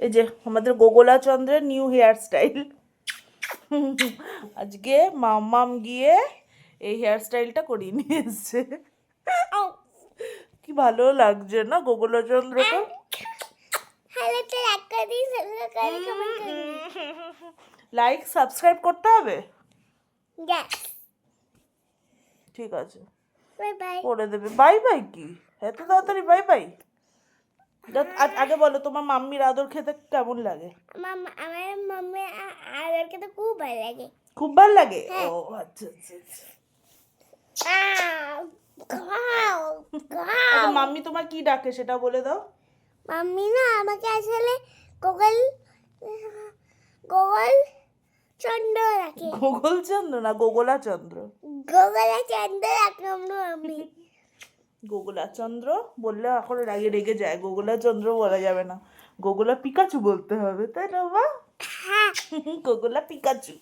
এই যে আমাদের গোগোলা চন্দ্রের নিউ হেয়ার স্টাইল। আজকে মাম্মাম গিয়ে এই হেয়ার স্টাইলটা করিয়ে নিয়ে এসছে। কি ভালো লাগছে না গোগোলা চন্দ্রকে। লাইক সাবস্ক্রাইব করতে হবে। ঠিক আছে, করে দেবে। বাই বাই কি এত তাড়াতাড়ি বাই বাই? আগে বলো তোমার মাম্মির আদর খেতে কেমন লাগে? আমার মাম্মি আদর খেতে খুব ভালো লাগে। খুব ভালো লাগে? ও আচ্ছা আচ্ছা আচ্ছা। আচ্ছা মাম্মি তোমার কি ডাকে সেটা বলে দাও। মাম্মি না আমাকে আসলে গোগল গোগল চন্দ্র ডাকে। গোগল চন্দ্র না গোগোলা চন্দ্র। গোগলা চন্দ্র ডাকে মাম্মি। গোগোলা চন্দ্র বললে এখন রেগে যায়। গোগোলা চন্দ্র বলা যাবে না, গোগোলা পিকাচু বলতে হবে, তাই না মা? গোগোলা পিকাচু।